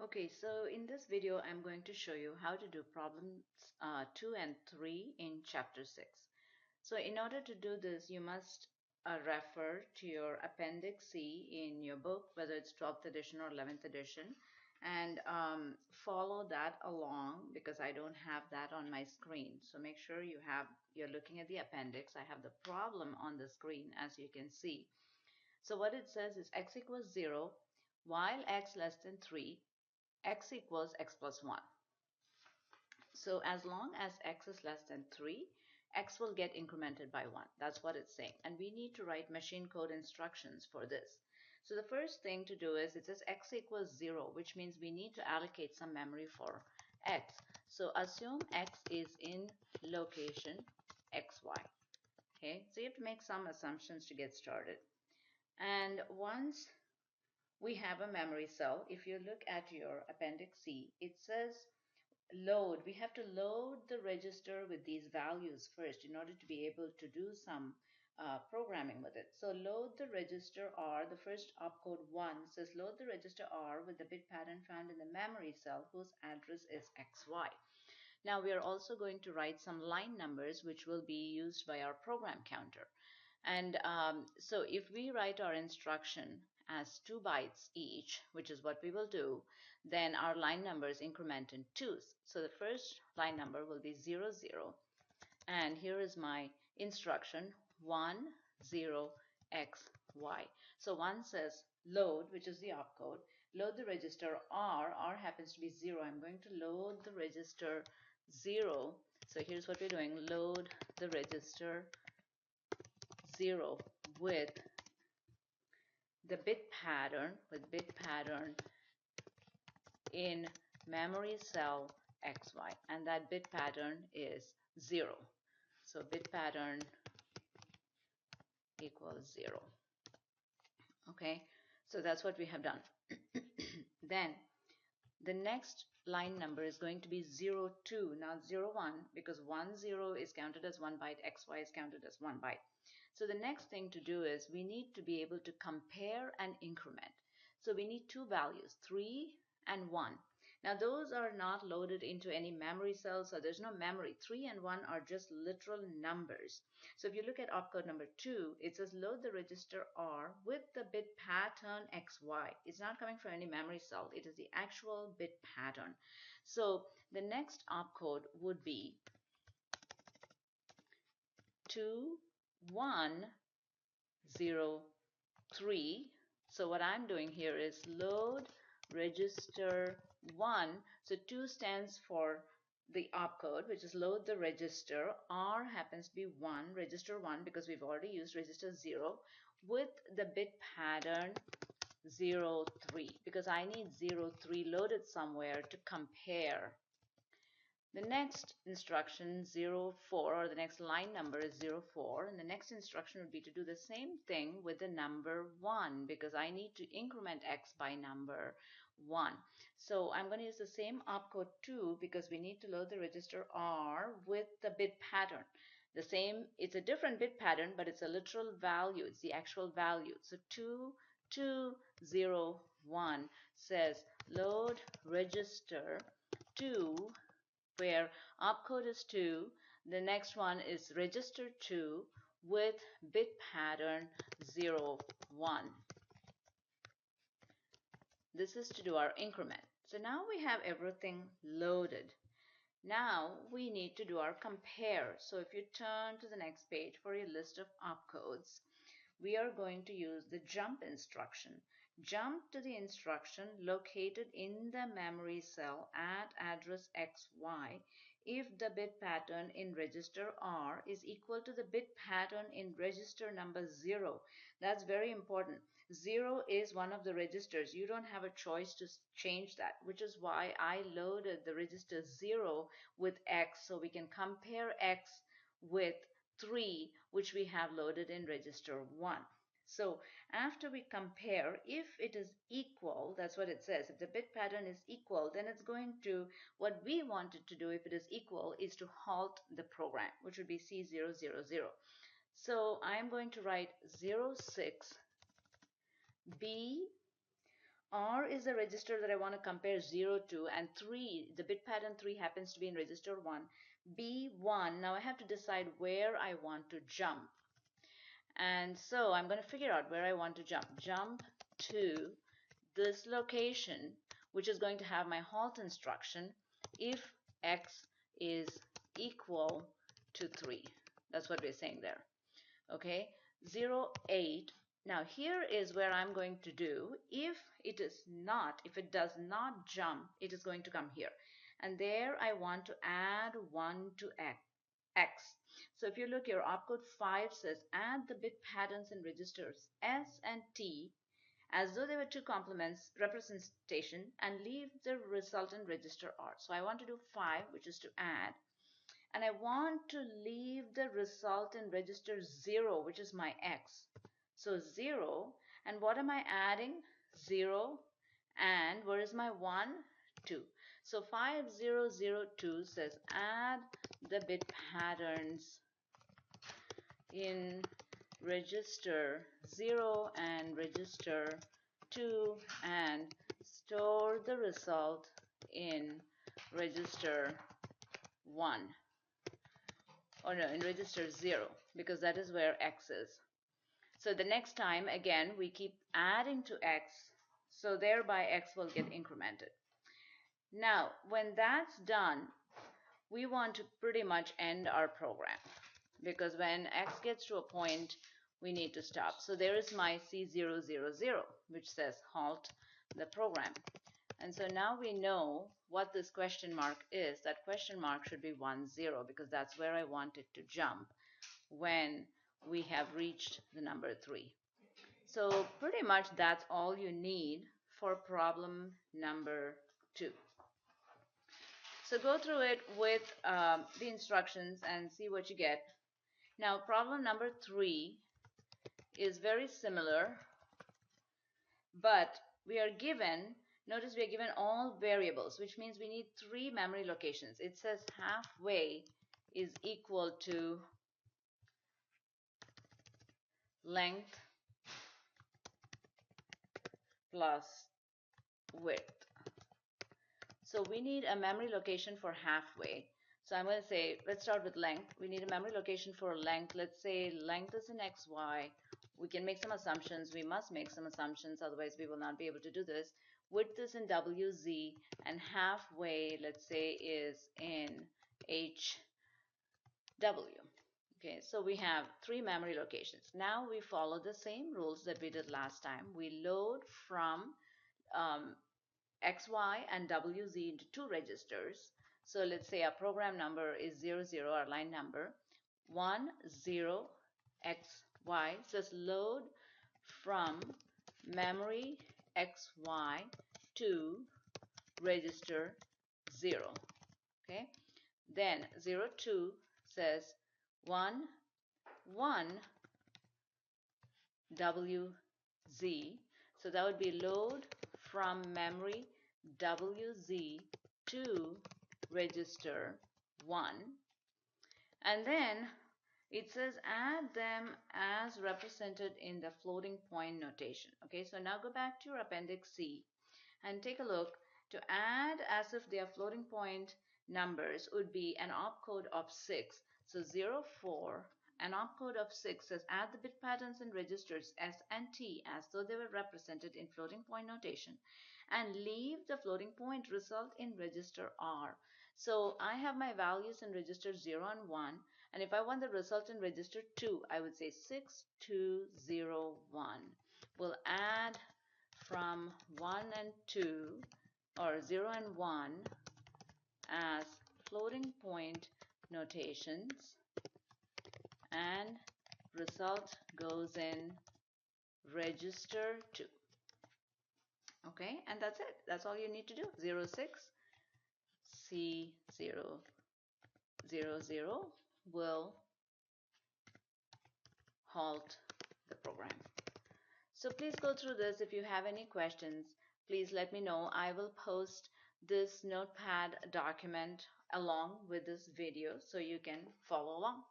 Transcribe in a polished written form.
Okay, so in this video, I'm going to show you how to do problems 2 and 3 in chapter 6. So in order to do this, you must refer to your Appendix C in your book, whether it's 12th edition or 11th edition, and follow that along because I don't have that on my screen. So make sure you're looking at the appendix. I have the problem on the screen, as you can see. So what it says is x equals 0, while x less than 3, x equals x plus 1. So as long as x is less than 3, x will get incremented by 1. That's what it's saying. And we need to write machine code instructions for this. So the first thing to do is it says x equals 0, which means we need to allocate some memory for x. So assume x is in location xy. Okay, so you have to make some assumptions to get started. And once we have a memory cell, if you look at your Appendix C, it says load. We have to load the register with these values first in order to be able to do some programming with it. So load the register R, the first opcode 1 says load the register R with the bit pattern found in the memory cell whose address is XY. Now we are also going to write some line numbers which will be used by our program counter. And so if we write our instruction as 2 bytes each, which is what we will do, then our line numbers increment in 2's. So the first line number will be 0, 0. And here is my instruction 1, 0, x, y. So 1 says load, which is the opcode. Load the register R. R happens to be 0. I'm going to load the register 0. So here's what we're doing. Load the register 0 with the bit pattern in memory cell XY, and that bit pattern is 0. So bit pattern equals 0. Okay, so that's what we have done. Then the next line number is going to be 0, 2, not 0, 1, because 1, 0 is counted as 1 byte, XY is counted as 1 byte. So the next thing to do is we need to be able to compare and increment. So we need two values, 3 and 1. Now those are not loaded into any memory cell, so there's no memory. 3 and 1 are just literal numbers. So if you look at opcode number 2, it says load the register R with the bit pattern XY. It's not coming from any memory cell. It is the actual bit pattern. So the next opcode would be 2, 1, 0, 3. So what I'm doing here is load register 1. So 2 stands for the opcode, which is load the register. R happens to be 1, register 1, because we've already used register 0, with the bit pattern 0, 3, because I need 0, 3 loaded somewhere to compare. The next instruction 0, 4, or the next line number is 0, 4, and the next instruction would be to do the same thing with the number 1, because I need to increment x by number 1. So I'm going to use the same opcode 2 because we need to load the register R with the bit pattern. The same, it's a different bit pattern, but it's a literal value. It's the actual value. So 2, 2, 0, 1 says load register 2, where opcode is 2. The next one is register 2 with bit pattern 0, 1. This is to do our increment. So now we have everything loaded. Now we need to do our compare. So if you turn to the next page for your list of opcodes, we are going to use the jump instruction. Jump to the instruction located in the memory cell at address XY if the bit pattern in register R is equal to the bit pattern in register number 0. That's very important. 0 is one of the registers. You don't have a choice to change that, which is why I loaded the register 0 with X, so we can compare X with 3, which we have loaded in register 1. So after we compare, if it is equal, that's what it says. If the bit pattern is equal, then it's going to, what we wanted to do if it is equal is to halt the program, which would be C000. So I'm going to write 06 B R is the register that I want to compare 0 to, and 3, the bit pattern 3 happens to be in register 1. B1, now I have to decide where I want to jump. And so I'm going to figure out where I want to jump. Jump to this location, which is going to have my halt instruction if x is equal to 3. That's what we're saying there. Okay, 0, 8. Now here is where I'm going to do, if it does not jump, it is going to come here. And there I want to add 1 to x. So if you look here, opcode 5 says add the bit patterns in registers S and T as though they were two complements representation and leave the resultant register R. So I want to do 5, which is to add. And I want to leave the result in register 0, which is my x. So 0, and what am I adding? 0, and where is my 1? 2. So 5002 says add the bit patterns in register 0 and register 2 and store the result in register 1. Or no, in register 0, because that is where x is. So the next time, again, we keep adding to x, so thereby x will get incremented. Now, when that's done, we want to pretty much end our program, because when x gets to a point, we need to stop. So there is my C000, which says halt the program. And so now we know what this question mark is. That question mark should be 10, because that's where I want it to jump when we have reached the number 3. So pretty much that's all you need for problem number 2. So go through it with the instructions and see what you get. Now problem number 3 is very similar, but we are given, notice we are given all variables, which means we need 3 memory locations. It says halfway is equal to length plus width. So we need a memory location for halfway. So I'm going to say, let's start with length. We need a memory location for length. Let's say length is in XY. We can make some assumptions. We must make some assumptions, otherwise we will not be able to do this. Width is in WZ, and halfway, let's say, is in HW. Okay, so we have 3 memory locations. Now we follow the same rules that we did last time. We load from XY and WZ into 2 registers. So let's say our program number is 00, our line number. 10 XY says load from memory XY to register 0. Okay, then 02 says 1 WZ. So that would be load from memory WZ to register 1. And then it says add them as represented in the floating point notation. Okay, so now go back to your appendix C and take a look. To add as if they are floating point numbers would be an opcode of 6. So 04, an opcode of 6 says add the bit patterns in registers S and T as though they were represented in floating point notation and leave the floating point result in register R. So I have my values in register 0 and 1, and if I want the result in register 2, I would say 6201. We'll add from 1 and 2, or 0 and 1, as floating point notations, and result goes in register 2. Okay, and that's it. That's all you need to do. 06 C000 will halt the program. So please go through this. If you have any questions, please let me know. I will post this notepad document along with this video so you can follow along.